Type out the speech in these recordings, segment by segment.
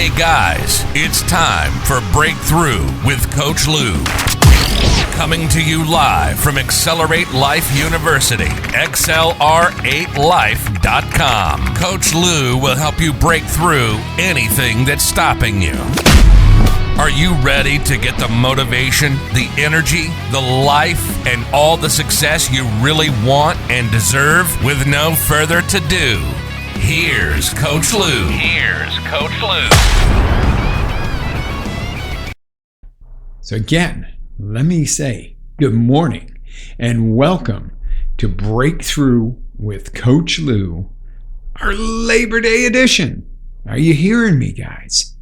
Hey guys, it's time for Breakthrough with Coach Lou. Coming to you live from Accelerate Life University, XLR8Life.com. Coach Lou will help you break through anything that's stopping you. Are you ready to get the motivation, the energy, the life, and all the success you really want and deserve? With no further ado, here's Coach Lou. So again, let me say good morning and welcome to Breakthrough with Coach Lou, our Labor Day edition. Are you hearing me, guys?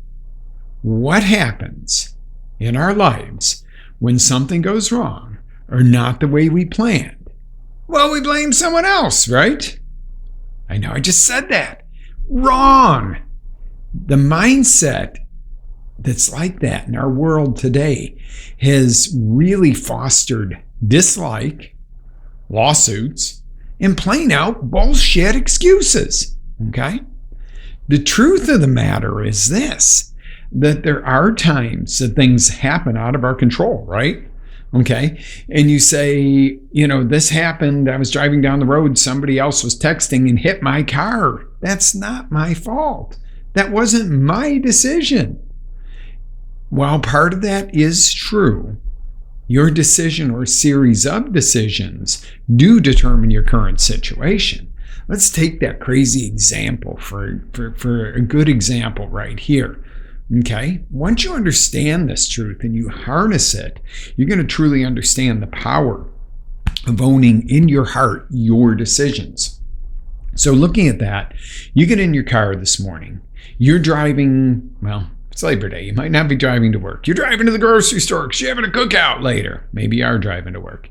What happens in our lives when something goes wrong or not the way we planned? Well, we blame someone else, right? I know I just said that. Wrong. The mindset that's like that in our world today has really fostered dislike, lawsuits, and plain out bullshit excuses. Okay? The truth of the matter is this, that there are times that things happen out of our control, right? Okay. And you say, this happened. I was driving down the road. Somebody else was texting and hit my car. That's not my fault. That wasn't my decision. While part of that is true, your decision or series of decisions do determine your current situation. Let's take that crazy example for a good example right here. Okay? Once you understand this truth and you harness it, you're going to truly understand the power of owning in your heart your decisions. So looking at that, you get in your car this morning. You're driving, it's Labor Day. You might not be driving to work. You're driving to the grocery store because you're having a cookout later. Maybe you are driving to work.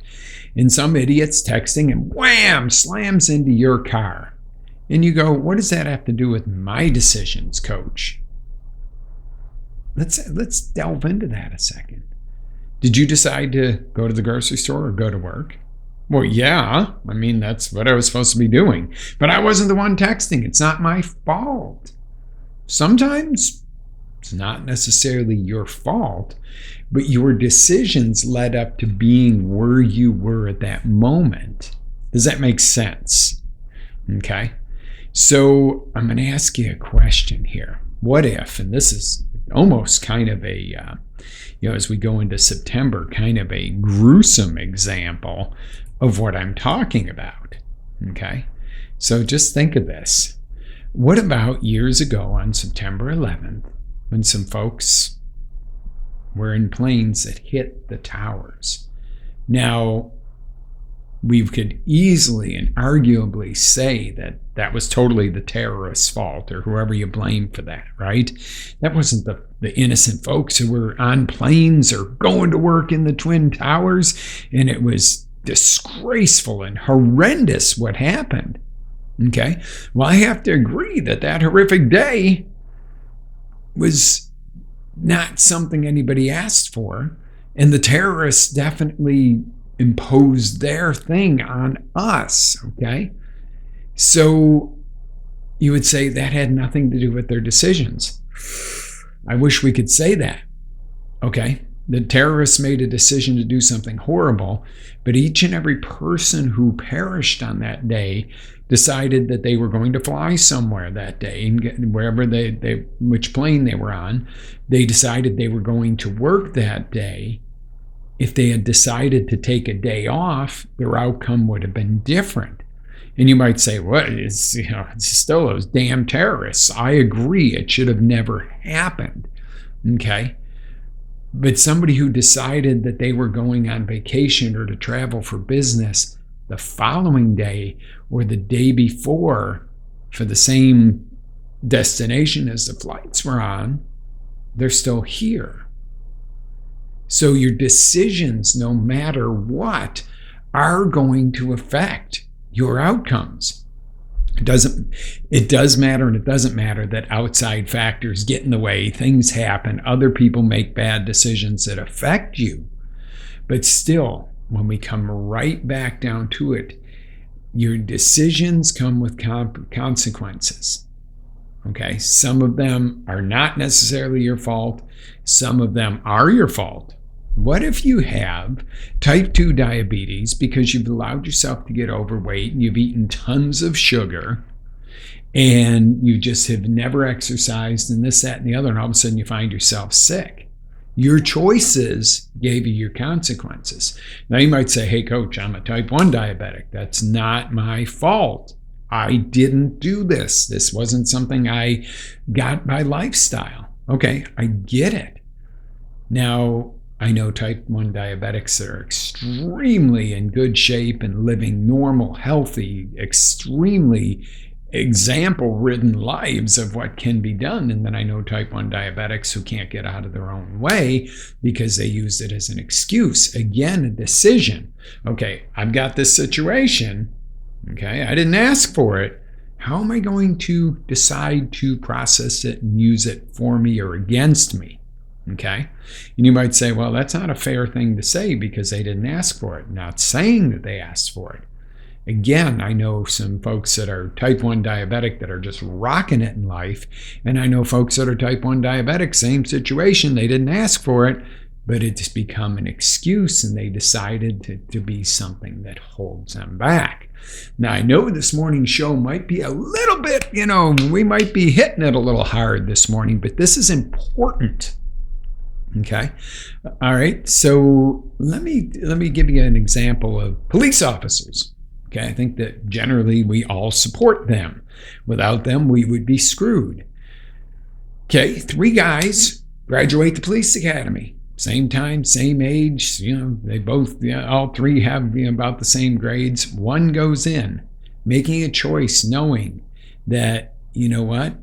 And some idiot's texting and wham, slams into your car. And you go, what does that have to do with my decisions, Coach? Let's delve into that a second. Did you decide to go to the grocery store or go to work? Well, yeah. That's what I was supposed to be doing. But I wasn't the one texting. It's not my fault. Sometimes it's not necessarily your fault, but your decisions led up to being where you were at that moment. Does that make sense? Okay. So I'm going to ask you a question here. What if, and this is almost kind of a, as we go into September, kind of a gruesome example of what I'm talking about. Okay. So just think of this. What about years ago on September 11th, when some folks were in planes that hit the towers? Now, we could easily and arguably say that that was totally the terrorist's fault or whoever you blame for that, right? That wasn't the innocent folks who were on planes or going to work in the Twin Towers, and it was disgraceful and horrendous what happened. Okay? Well, I have to agree that horrific day was not something anybody asked for, and the terrorists definitely imposed their thing on us, okay? So you would say that had nothing to do with their decisions. I wish we could say that, okay? The terrorists made a decision to do something horrible, but each and every person who perished on that day decided that they were going to fly somewhere that day, and wherever which plane they were on, they decided they were going to work that day. If they had decided to take a day off, their outcome would have been different. And you might say, it's still those damn terrorists. I agree, it should have never happened. Okay? But somebody who decided that they were going on vacation or to travel for business the following day or the day before for the same destination as the flights were on, they're still here. So your decisions, no matter what, are going to affect your outcomes. It does matter and it doesn't matter that outside factors get in the way. Things happen. Other people make bad decisions that affect you. But still, when we come right back down to it, your decisions come with consequences. Okay, some of them are not necessarily your fault. Some of them are your fault. What if you have type 2 diabetes because you've allowed yourself to get overweight and you've eaten tons of sugar and you just have never exercised and this, that, and the other, and all of a sudden you find yourself sick? Your choices gave you your consequences. Now you might say, hey, coach, I'm a type 1 diabetic. That's not my fault. I didn't do this. This wasn't something I got by lifestyle. Okay, I get it. Now, I know type 1 diabetics that are extremely in good shape and living normal, healthy, extremely example-ridden lives of what can be done. And then I know type 1 diabetics who can't get out of their own way because they used it as an excuse. Again, a decision. Okay, I've got this situation. Okay, I didn't ask for it. How am I going to decide to process it and use it for me or against me? Okay, and you might say, well, that's not a fair thing to say because they didn't ask for it. Not saying that they asked for it. Again, I know some folks that are type 1 diabetic that are just rocking it in life. And I know folks that are type 1 diabetic, same situation. They didn't ask for it, but it's become an excuse and they decided to be something that holds them back. Now, I know this morning's show might be a little bit, we might be hitting it a little hard this morning, but this is important. Okay. All right. So let me give you an example of police officers. Okay. I think that generally we all support them. Without them, we would be screwed. Okay. 3 guys graduate the police academy. Same time, same age. They both, all 3 have about the same grades. One goes in, making a choice, knowing that, you know what?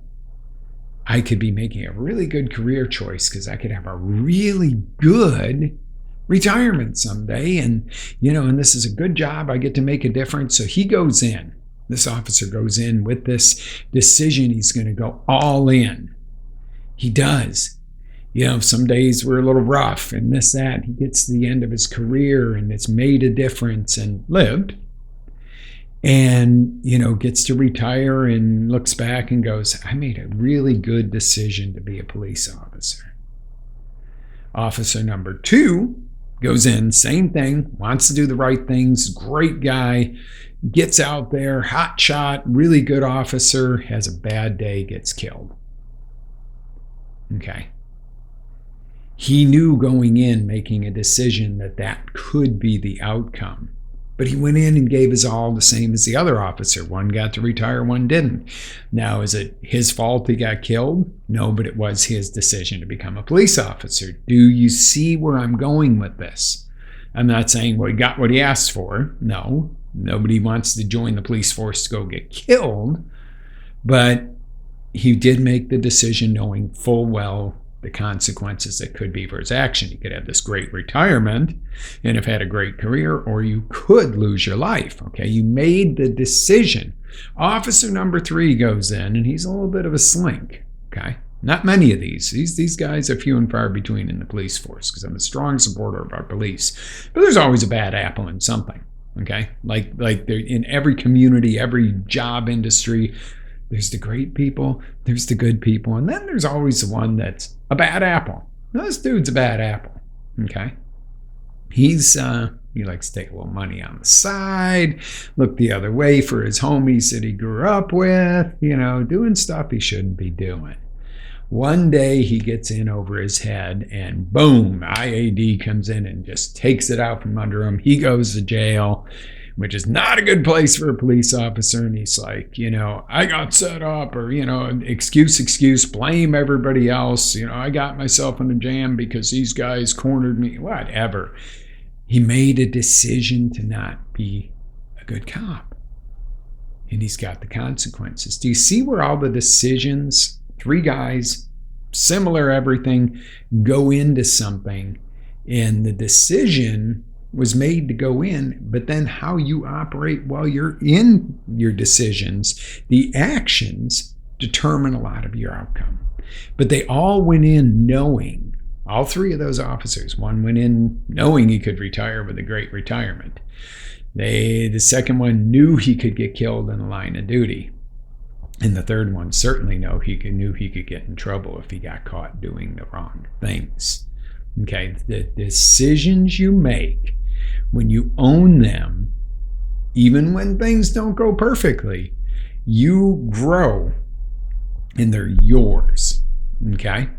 I could be making a really good career choice because I could have a really good retirement someday. And this is a good job. I get to make a difference. So he goes in. This officer goes in with this decision. He's going to go all in. He does. Some days we're a little rough and this, that. He gets to the end of his career and it's made a difference and lived. And, gets to retire and looks back and goes, I made a really good decision to be a police officer. Officer number 2 goes in, same thing, wants to do the right things, great guy, gets out there, hot shot, really good officer, has a bad day, gets killed. Okay. He knew going in, making a decision that could be the outcome. But he went in and gave his all the same as the other officer. One got to retire, one didn't. Now, is it his fault he got killed? No, but it was his decision to become a police officer. Do you see where I'm going with this? I'm not saying, well, he got what he asked for. No, nobody wants to join the police force to go get killed. But he did make the decision knowing full well the consequences that could be for his action. You could have this great retirement and have had a great career, or you could lose your life. Okay, you made the decision. Officer number 3 goes in and he's a little bit of a slink. Okay, not many of these. These guys are few and far between in the police force because I'm a strong supporter of our police. But there's always a bad apple in something. Okay, like in every community, every job industry. There's the great people, there's the good people, and then there's always the one that's a bad apple. This dude's a bad apple, okay? He likes to take a little money on the side, look the other way for his homies that he grew up with, doing stuff he shouldn't be doing. One day he gets in over his head and boom, IAD comes in and just takes it out from under him. He goes to jail, which is not a good place for a police officer. And he's like, I got set up, or, excuse, blame everybody else. I got myself in a jam because these guys cornered me, whatever. He made a decision to not be a good cop. And he's got the consequences. Do you see where all the decisions, 3 guys, similar everything, go into something, and the decision was made to go in, but then how you operate while you're in your decisions, the actions determine a lot of your outcome. But they all went in knowing, all 3 of those officers, one went in knowing he could retire with a great retirement. The second one knew he could get killed in the line of duty. And the third one certainly knew he could get in trouble if he got caught doing the wrong things. Okay, the decisions you make, when you own them, even when things don't go perfectly, you grow and they're yours. Okay?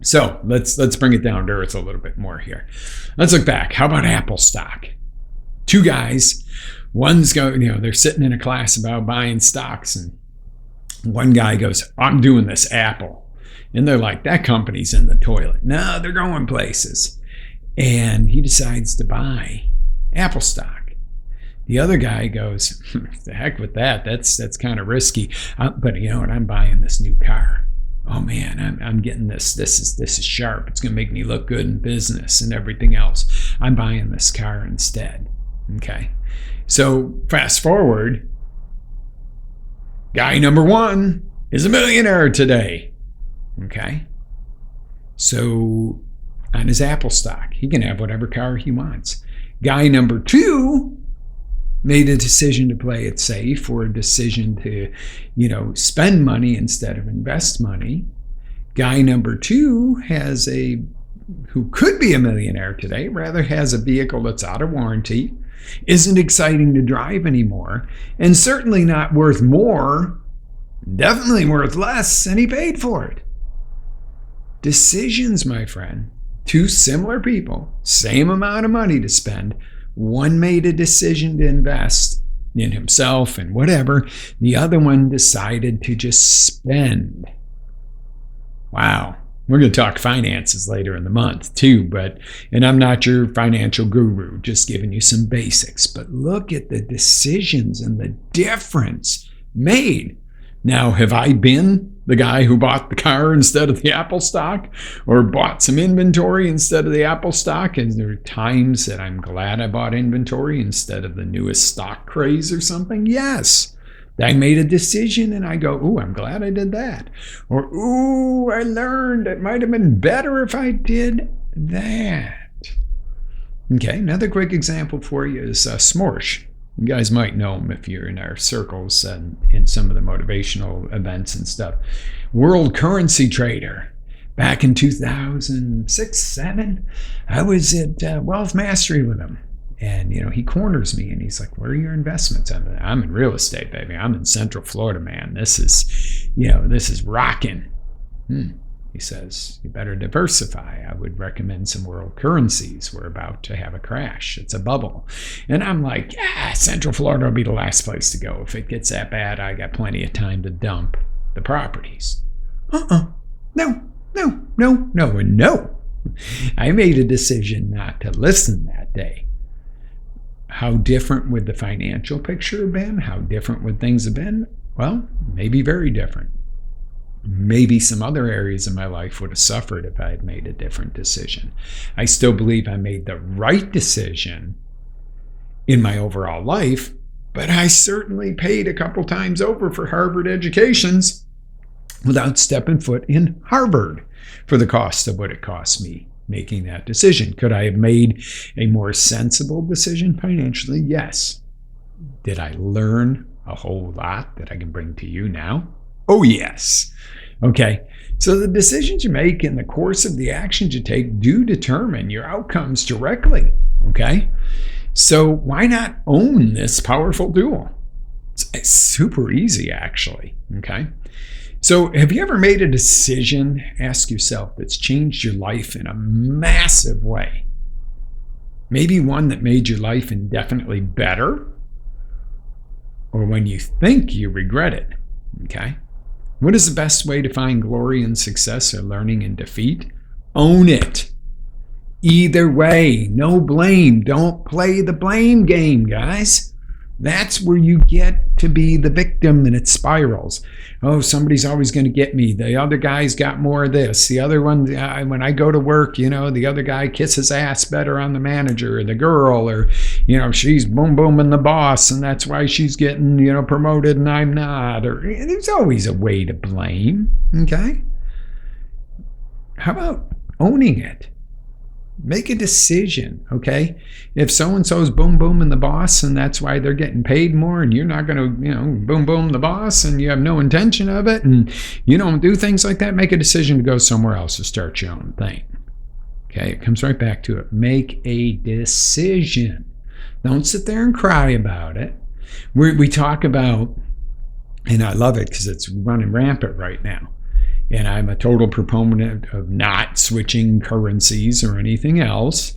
So let's bring it down to earth a little bit more here. Let's look back. How about Apple stock? Two guys, one's going, they're sitting in a class about buying stocks, and one guy goes, I'm doing this Apple. And they're like, that company's in the toilet. No, they're going places. And he decides to buy Apple stock. The other guy goes, the heck with that. That's kind of risky. But you know what? I'm buying this new car. Oh man, I'm getting this. This is sharp. It's going to make me look good in business and everything else. I'm buying this car instead. Okay. So fast forward. Guy number one is a millionaire today. Okay. So on his Apple stock, he can have whatever car he wants. Guy number two made a decision to play it safe, or a decision to, spend money instead of invest money. Guy number two who could be a millionaire today, rather has a vehicle that's out of warranty, isn't exciting to drive anymore, and certainly not worth more, definitely worth less, and he paid for it. Decisions, my friend. Two similar people, same amount of money to spend. One made a decision to invest in himself and whatever. The other one decided to just spend. Wow. We're going to talk finances later in the month too, and I'm not your financial guru, just giving you some basics. But look at the decisions and the difference made. Now, have I been the guy who bought the car instead of the Apple stock, or bought some inventory instead of the Apple stock? And there are times that I'm glad I bought inventory instead of the newest stock craze or something. Yes. I made a decision and I go, ooh, I'm glad I did that. Or, ooh, I learned it might have been better if I did that. Okay, another quick example for you is Smorsh. You guys might know him if you're in our circles and in some of the motivational events and stuff. World currency trader. Back in 2006, 2007, I was at Wealth Mastery with him. And, he corners me and he's like, where are your investments? I'm in real estate, baby. I'm in Central Florida, man. This is rocking. He says, you better diversify. I would recommend some world currencies. We're about to have a crash. It's a bubble. And I'm like, Central Florida will be the last place to go. If it gets that bad, I got plenty of time to dump the properties. No. I made a decision not to listen that day. How different would the financial picture have been? How different would things have been? Well, maybe very different. Maybe some other areas of my life would have suffered if I had made a different decision. I still believe I made the right decision in my overall life, but I certainly paid a couple times over for Harvard educations without stepping foot in Harvard for the cost of what it cost me making that decision. Could I have made a more sensible decision financially? Yes. Did I learn a whole lot that I can bring to you now? Oh, yes. Okay. So the decisions you make in the course of the actions you take do determine your outcomes directly. Okay. So why not own this powerful tool? It's super easy, actually. Okay. So have you ever made a decision, ask yourself, that's changed your life in a massive way? Maybe one that made your life indefinitely better, or when you think you regret it. Okay. What is the best way to find glory and success or learning and defeat? Own it. Either way, no blame. Don't play the blame game, guys. That's where you get to be the victim and it spirals. Oh, somebody's always going to get me. The other guy's got more of this. The other one, when I go to work, the other guy kisses ass better on the manager or the girl, or, she's boom booming the boss and that's why she's getting, promoted and I'm not. Or there's always a way to blame. Okay. How about owning it? Make a decision, okay? If so-and-so's boom booming the boss and that's why they're getting paid more and you're not going to, boom boom the boss and you have no intention of it and you don't do things like that, make a decision to go somewhere else to start your own thing. Okay, it comes right back to it. Make a decision. Don't sit there and cry about it. We talk about, and I love it because it's running rampant right now, and I'm a total proponent of not switching currencies or anything else.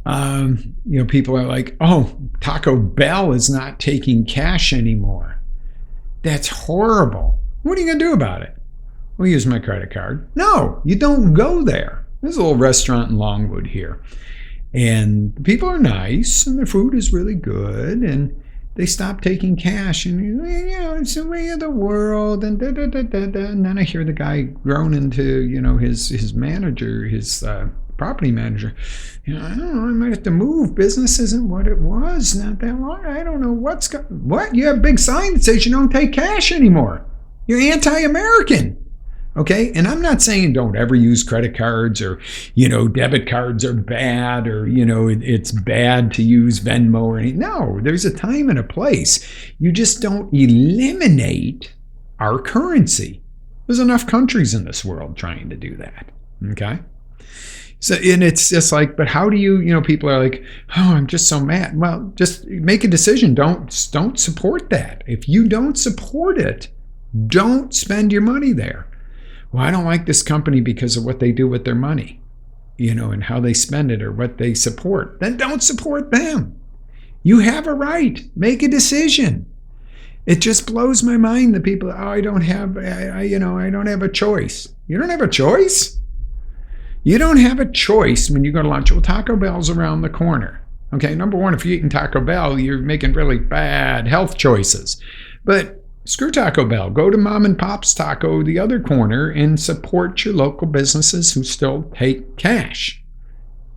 People are like, oh, Taco Bell is not taking cash anymore. That's horrible. What are you going to do about it? Well, use my credit card. No, you don't go there. There's a little restaurant in Longwood here. And the people are nice and the food is really good. And they stop taking cash, and it's the way of the world, and and then I hear the guy groaning to his manager, his property manager. I don't know, I might have to move. Business isn't what it was not that long. I don't know what. You have a big sign that says you don't take cash anymore. You're anti-American. Okay, and I'm not saying don't ever use credit cards or, debit cards are bad or, it's bad to use Venmo or anything. No, there's a time and a place. You just don't eliminate our currency. There's enough countries in this world trying to do that. Okay. So, and it's just like, but how do you, people are like, oh, I'm just so mad. Well, just make a decision. Don't support that. If you don't support it, don't spend your money there. Well, I don't like this company because of what they do with their money, and how they spend it or what they support. Then don't support them. You have a right. Make a decision. It just blows my mind that people, I don't have a choice. You don't have a choice? You don't have a choice when you go to lunch. Well, Taco Bell's around the corner. Okay, number one, if you're eating Taco Bell, you're making really bad health choices. But screw Taco Bell. Go to Mom and Pop's Taco, the other corner, and support your local businesses who still take cash,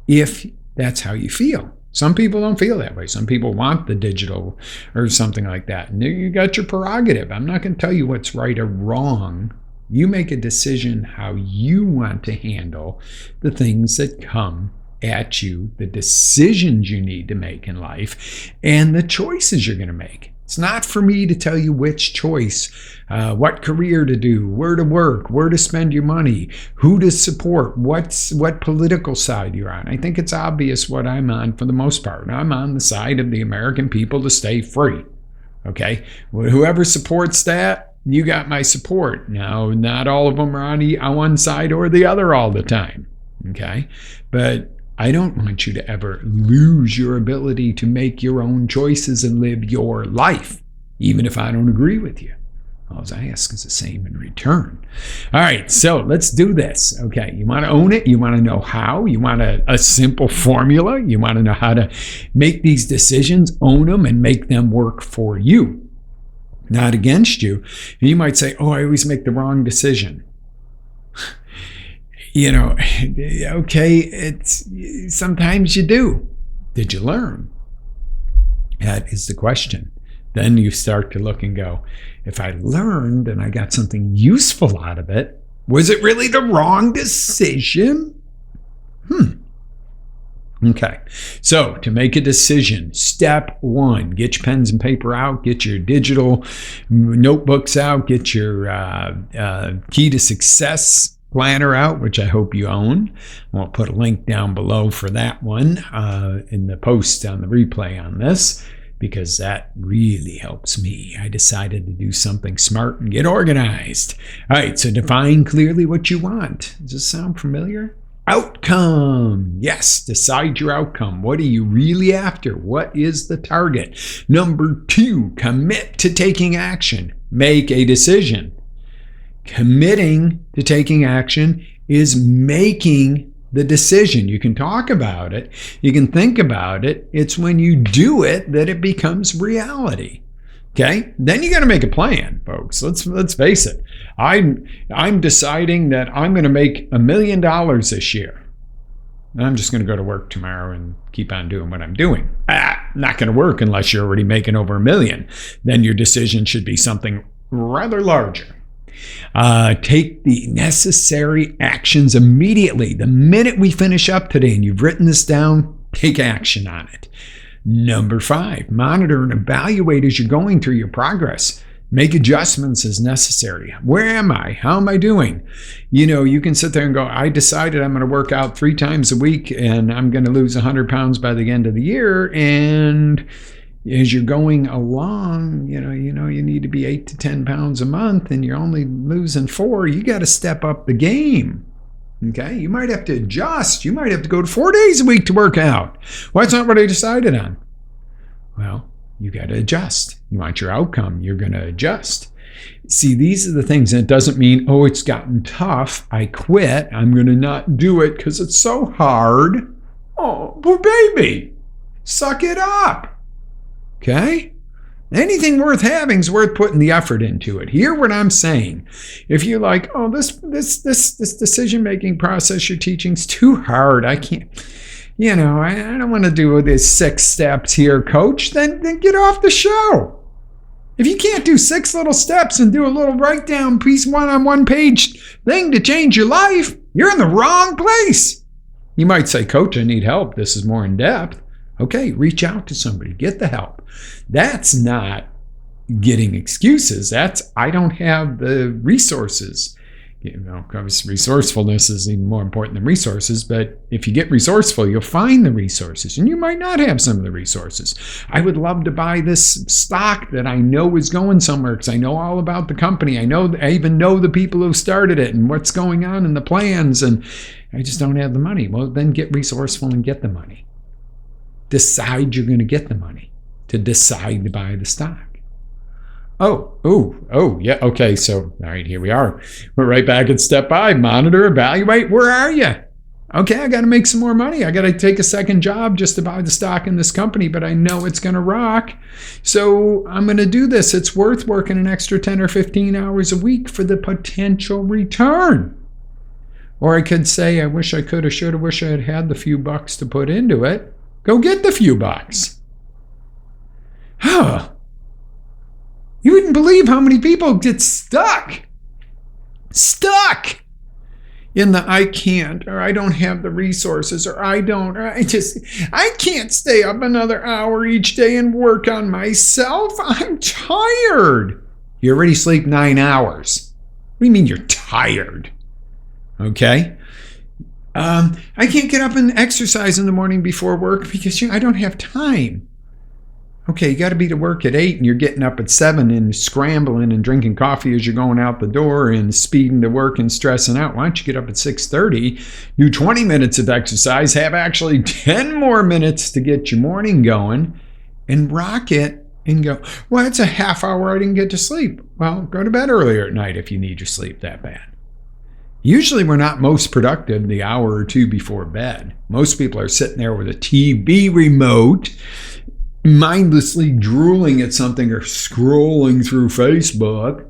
if that's how you feel. Some people don't feel that way. Some people want the digital or something like that. And you got your prerogative. I'm not going to tell you what's right or wrong. You make a decision how you want to handle the things that come at you, the decisions you need to make in life, and the choices you're going to make. It's not for me to tell you which choice, what career to do, where to work, where to spend your money, who to support, what political side you're on. I think it's obvious what I'm on for the most part. I'm on the side of the American people to stay free. Okay? Well, whoever supports that, you got my support. Now, not all of them are on one side or the other all the time. Okay? But I don't want you to ever lose your ability to make your own choices and live your life, even if I don't agree with you. All I ask is the same in return. All right, so let's do this. Okay, you want to own it? You want to know how? You want a simple formula? You want to know how to make these decisions, own them, and make them work for you, not against you. And you might say, oh, I always make the wrong decision. Okay, it's sometimes you do. Did you learn? That is the question. Then you start to look and go, if I learned and I got something useful out of it, was it really the wrong decision? Okay, so to make a decision, step one, get your pens and paper out, get your digital notebooks out, get your key to success planner out, which I hope you own. I'll put a link down below for that one in the post on the replay on this, because that really helps me. I decided to do something smart and get organized. All right, so define clearly what you want. Does this sound familiar? Outcome. Yes, decide your outcome. What are you really after? What is the target? Number 2, commit to taking action. Make a decision. Committing to taking action is making the decision. You can talk about it. You can think about it. It's when you do it that it becomes reality. Okay? Then you got to make a plan, folks. Let's face it. I'm deciding that I'm going to make $1 million this year. I'm just going to go to work tomorrow and keep on doing what I'm doing. Not going to work unless you're already making over $1 million. Then your decision should be something rather larger. Take the necessary actions immediately. The minute we finish up today and you've written this down, take action on it. Number 5, monitor and evaluate as you're going through your progress. Make adjustments as necessary. Where am I? How am I doing? You can sit there and go, I decided I'm going to work out 3 times a week and I'm going to lose 100 pounds by the end of the year. And as you're going along, you need to be 8 to 10 pounds a month and you're only losing 4. You got to step up the game. Okay, you might have to adjust. You might have to go to 4 days a week to work out. Well, that's not what I decided on. Well, you got to adjust. You want your outcome, you're going to adjust. See, these are the things, and it doesn't mean, oh, it's gotten tough, I quit, I'm going to not do it because it's so hard. Oh, poor baby, suck it up. Okay? Anything worth having is worth putting the effort into it. Hear what I'm saying. If you're like, oh, this decision-making process you're teaching is too hard, I can't, I don't want to do these 6 steps here, coach, then get off the show. If you can't do 6 little steps and do a little write-down piece 1 page thing to change your life, you're in the wrong place. You might say, coach, I need help. This is more in depth. Okay, reach out to somebody. Get the help. That's not getting excuses. That's, I don't have the resources. Because resourcefulness is even more important than resources, but if you get resourceful, you'll find the resources, and you might not have some of the resources. I would love to buy this stock that I know is going somewhere because I know all about the company. I even know the people who started it and what's going on in the plans, and I just don't have the money. Well, then get resourceful and get the money. Decide you're going to get the money to decide to buy the stock. Oh, yeah, okay, so, all right, here we are. We're right back at step 5, monitor, evaluate, where are you? Okay, I got to make some more money. I got to take a second job just to buy the stock in this company, but I know it's going to rock. So I'm going to do this. It's worth working an extra 10 or 15 hours a week for the potential return. Or I could say, I wish I could have, should have, wish I had had the few bucks to put into it. Go get the few bucks. You wouldn't believe how many people get stuck in the I can't, or I don't have the resources, or I can't stay up another hour each day and work on myself. I'm tired. You already sleep 9 hours. What do you mean you're tired? Okay. I can't get up and exercise in the morning before work because I don't have time. Okay, you got to be to work at 8 and you're getting up at 7 and scrambling and drinking coffee as you're going out the door and speeding to work and stressing out. Why don't you get up at 6:30, do 20 minutes of exercise, have actually 10 more minutes to get your morning going and rock it and go, well, it's a half hour I didn't get to sleep. Well, go to bed earlier at night if you need your sleep that bad. Usually we're not most productive the hour or 2 before bed. Most people are sitting there with a TV remote, mindlessly drooling at something or scrolling through Facebook.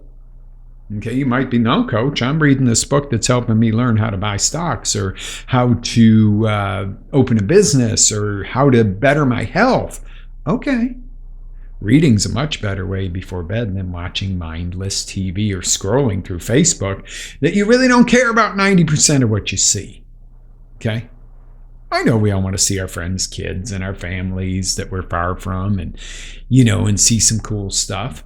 Okay, you might be, no, coach, I'm reading this book that's helping me learn how to buy stocks or how to open a business or how to better my health. Okay. Reading's a much better way before bed than watching mindless TV or scrolling through Facebook that you really don't care about 90% of what you see. Okay? I know we all want to see our friends' kids and our families that we're far from and, and see some cool stuff.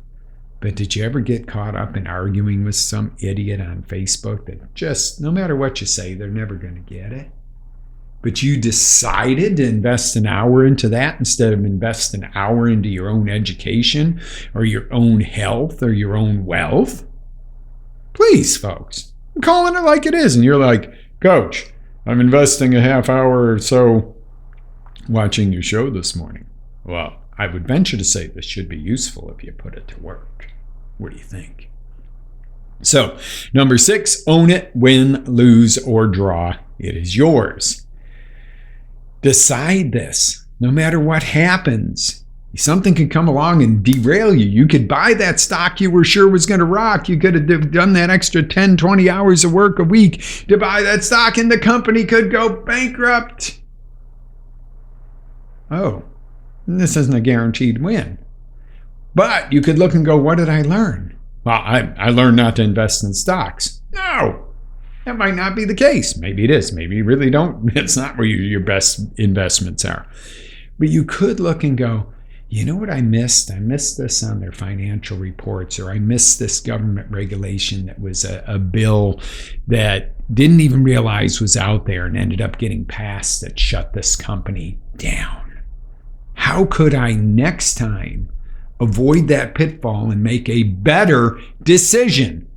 But did you ever get caught up in arguing with some idiot on Facebook that just, no matter what you say, they're never going to get it? But you decided to invest an hour into that instead of invest an hour into your own education or your own health or your own wealth? Please, folks, I'm calling it like it is. And you're like, coach, I'm investing a half hour or so watching your show this morning. Well, I would venture to say this should be useful if you put it to work. What do you think? So, number 6, own it, win, lose, or draw. It is yours. Decide this. No matter what happens, something can come along and derail you. You could buy that stock you were sure was going to rock. You could have done that extra 10, 20 hours of work a week to buy that stock and the company could go bankrupt. Oh, this isn't a guaranteed win. But you could look and go, what did I learn? Well, I learned not to invest in stocks. No, that might not be the case. Maybe it is. Maybe you really don't. It's not where your best investments are. But you could look and go, you know what I missed? I missed this on their financial reports, or I missed this government regulation that was a bill that didn't even realize was out there and ended up getting passed that shut this company down. How could I next time avoid that pitfall and make a better decision?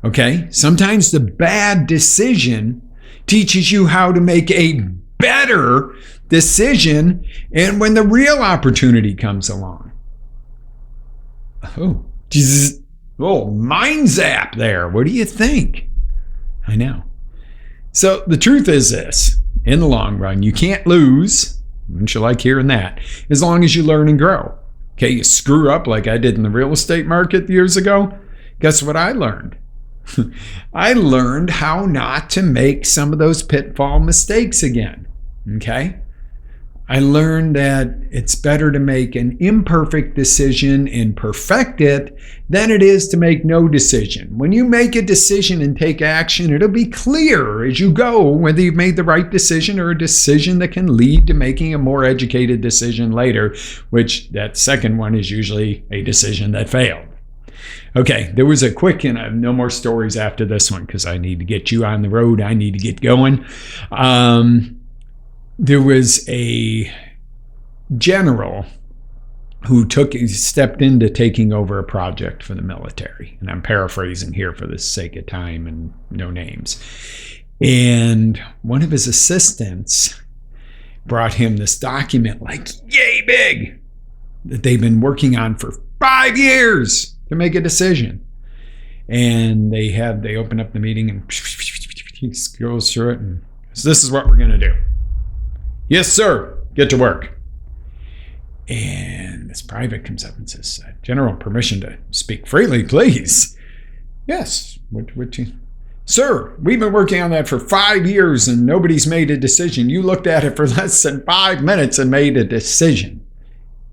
Okay, sometimes the bad decision teaches you how to make a better decision, and when the real opportunity comes along. Oh, Jesus. Oh, mind zap there. What do you think? I know. So the truth is this, in the long run, you can't lose, wouldn't you like hearing that, as long as you learn and grow. Okay, you screw up like I did in the real estate market years ago. Guess what I learned? I learned how not to make some of those pitfall mistakes again. Okay? I learned that it's better to make an imperfect decision and perfect it than it is to make no decision. When you make a decision and take action, it'll be clear as you go whether you've made the right decision or a decision that can lead to making a more educated decision later, which that second one is usually a decision that failed. Okay, there was a quick, and I have no more stories after this one because I need to get you on the road. I need to get going. There was a general who stepped into taking over a project for the military. And I'm paraphrasing here for the sake of time and no names. And one of his assistants brought him this document like yay big that they've been working on for 5 years to make a decision. And they open up the meeting and he goes through it and says, this is what we're going to do. Yes, sir. Get to work. And this private comes up and says, General, permission to speak freely, please. Yes. What you... Sir, we've been working on that for 5 years and nobody's made a decision. You looked at it for less than 5 minutes and made a decision.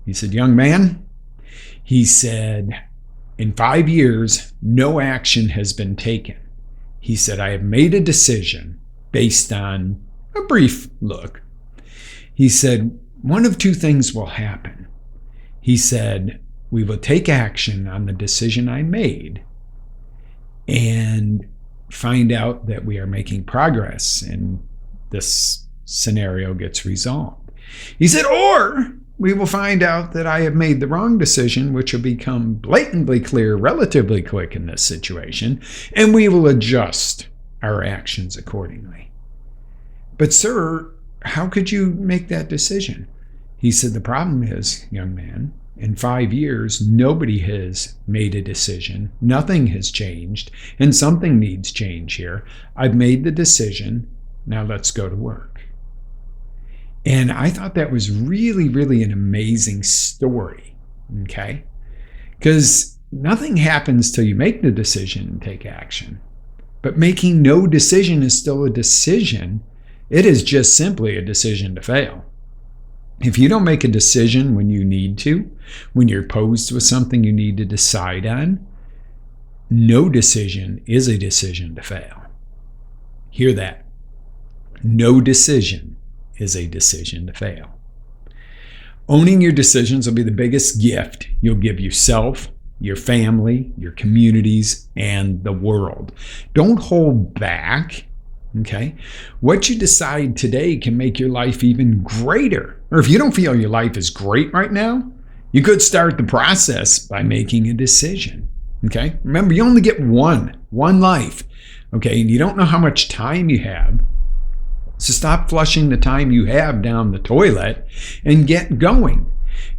He said, young man, he said, in 5 years, no action has been taken. He said, I have made a decision based on a brief look. He said, one of two things will happen. He said, we will take action on the decision I made and find out that we are making progress and this scenario gets resolved. He said, or we will find out that I have made the wrong decision, which will become blatantly clear relatively quick in this situation, and we will adjust our actions accordingly. But sir, how could you make that decision? He said, the problem is, young man, in 5 years, nobody has made a decision. Nothing has changed, and something needs change here. I've made the decision. Now let's go to work. And I thought that was really, really an amazing story, okay? Because nothing happens till you make the decision and take action. But making no decision is still a decision. It is just simply a decision to fail. If you don't make a decision when you need to, when you're posed with something you need to decide on, no decision is a decision to fail. Hear that. No decision is a decision to fail. Owning your decisions will be the biggest gift you'll give yourself, your family, your communities, and the world. Don't hold back. Okay? What you decide today can make your life even greater. Or if you don't feel your life is great right now, you could start the process by making a decision. Okay? Remember, you only get one life. Okay? And you don't know how much time you have. So stop flushing the time you have down the toilet and get going.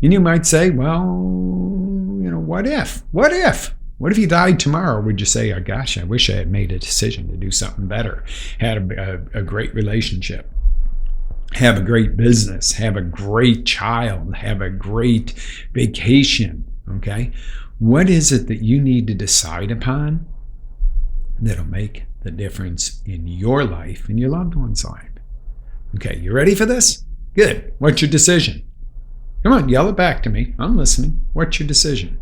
And you might say, well, what if? What if you died tomorrow? Would you say, oh gosh, I wish I had made a decision to do something better, had a great relationship, have a great business, have a great child, have a great vacation, okay? What is it that you need to decide upon that'll make the difference in your life and your loved one's life? Okay, you ready for this? Good. What's your decision? Come on, yell it back to me. I'm listening. What's your decision?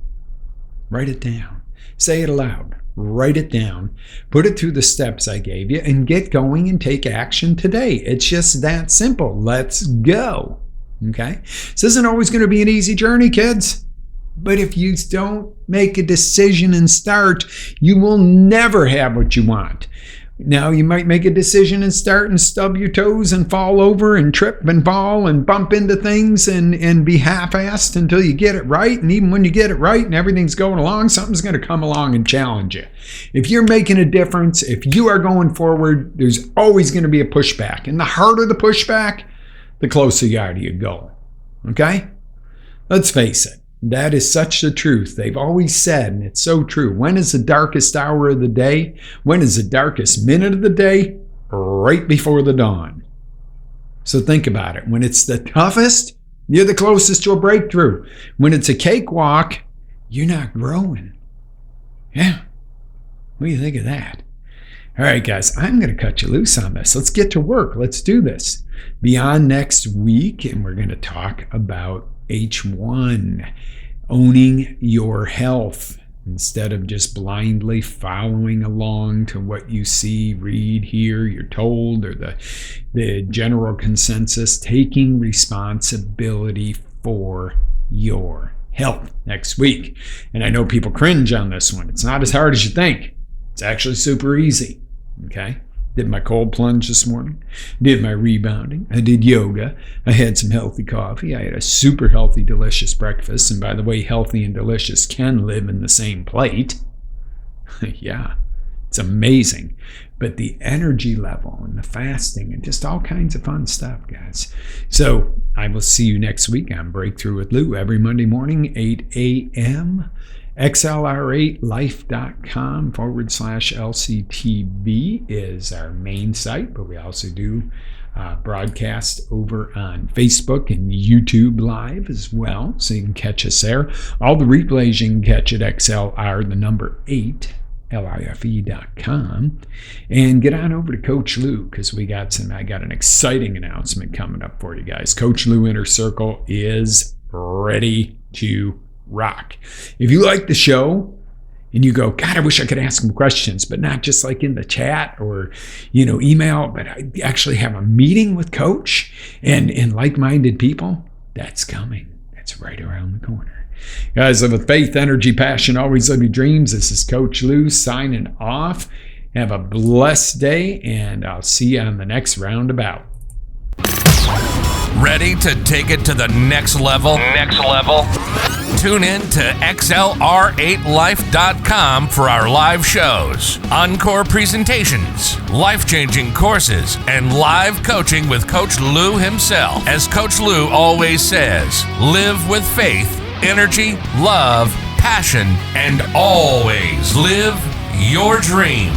Write it down. Say it aloud. Write it down. Put it through the steps I gave you and get going and take action today. It's just that simple. Let's go. Okay? This isn't always going to be an easy journey, kids. But if you don't make a decision and start, you will never have what you want. Now, you might make a decision and start and stub your toes and fall over and trip and fall and bump into things and be half-assed until you get it right. And even when you get it right and everything's going along, something's going to come along and challenge you. If you're making a difference, if you are going forward, there's always going to be a pushback. And the harder the pushback, the closer you are to your goal. Okay? Let's face it. That is such the truth. They've always said, and it's so true, when is the darkest hour of the day? When is the darkest minute of the day? Right before the dawn. So think about it. When it's the toughest, you're the closest to a breakthrough. When it's a cakewalk, you're not growing. Yeah. What do you think of that? All right, guys, I'm going to cut you loose on this. Let's get to work. Let's do this. Beyond next week, and we're going to talk about H1, owning your health instead of just blindly following along to what you see, read, hear, you're told, or the general consensus, taking responsibility for your health next week. And I know people cringe on this one. It's not as hard as you think. It's actually super easy. Okay? Did my cold plunge this morning, did my rebounding, I did yoga, I had some healthy coffee, I had a super healthy, delicious breakfast, and by the way, healthy and delicious can live in the same plate. Yeah, it's amazing. But the energy level and the fasting and just all kinds of fun stuff, guys. So I will see you next week on Breakthrough with Lou every Monday morning, 8 a.m., xlr8life.com/LCTV is our main site, but we also do broadcast over on Facebook and YouTube Live as well, so you can catch us there. All the replays you can catch at XLR8life.com, and get on over to Coach Lou, because I got an exciting announcement coming up for you guys. Coach Lou Inner Circle is ready to rock. If you like the show and you go, God, I wish I could ask him questions, but not just like in the chat or, email, but I actually have a meeting with Coach and like-minded people, that's coming. That's right around the corner. Guys, with faith, energy, passion, always live your dreams. This is Coach Lou signing off. Have a blessed day, and I'll see you on the next roundabout. Ready to take it to the next level? Tune in to XLR8life.com for our live shows, encore presentations, life-changing courses, and live coaching with Coach Lou himself. As Coach Lou always says, live with faith, energy, love, passion, and always live your dream.